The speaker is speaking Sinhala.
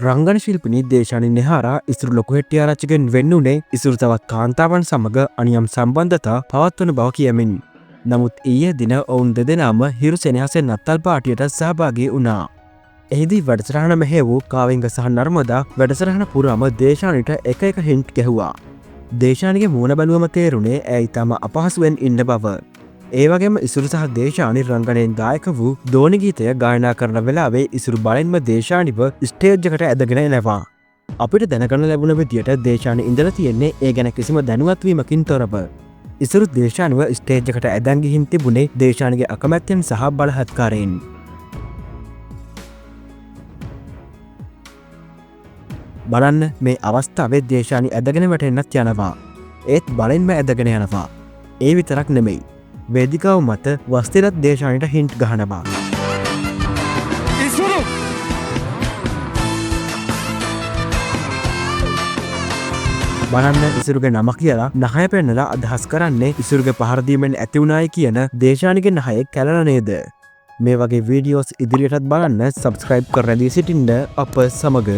රංගන ශිල්පිනී දේශානි නෙහාරා ඉසුරු ලොකු හෙට්ටිආරච්චිගෙන් වෙන්නුනේ ඉසුරු තවත් කාන්තාවන් සමග අනියම් සම්බන්ධතා පවත්වන බව කියමින්. නමුත් ඊයේ දින ඔවුන් දෙදෙනාම හිරු සෙනෙහසෙන් නත්තල් පාටියට සහභාගී වුණා. එහිදී වැඩසටහන මෙහෙ වූ කාවිංග සහ නර්මදා වැඩසටහන පුරාම දේශානිට එක හින්ට් ගැහුවා. දේශානිගේ මූණ බැලුවම තේරුණේ ඇයි තම අපහසුවෙන් ඉන්න බව. ඒ වගේම ඉසුරු සහ දේශානි රංගනයෙන් දායක වූ දෝනි ගීතය ගායනා කරන වෙලාවේ ඉසුරු බලෙන්ම දේශානිව ස්ටේජ් එකට ඇදගෙන එනවා. අපිට දැනගන්න ලැබුණ විදියට දේශානි ඉඳලා තියෙන්නේ ඒ ගැන කිසිම දැනුවත්වීමකින් තොරව. ඉසුරු දේශානිව ස්ටේජ් එකට ඇදන් ගිහින් තිබුණේ දේශානිගේ අකමැත්තෙන් සහ බලහත්කාරයෙන්. බලන්න මේ අවස්ථාවේ දේශානි ඇදගෙන වැටෙන්නත් යනවා. ඒත් බලෙන්ම ඇදගෙන යනවා. ඒ විතරක් නෙමෙයි. වේදිකාව මත වස්තිරත් දේශානිට හින්ට් ගහනවා. බලන්න ඉසුරුගේ නම කියලා නහය පෙන්නලා අදහස් කරන්නේ ඉසුරුගේ පහරදීමෙන් ඇතිවුණායි කියන දේශානිගේ නහය කැලලා නේද? මේ වගේ වීඩියෝස් ඉදිරියටත් බලන්න සබස්ක්‍රයිබ් කරලා දී සිටින්න අප සමග.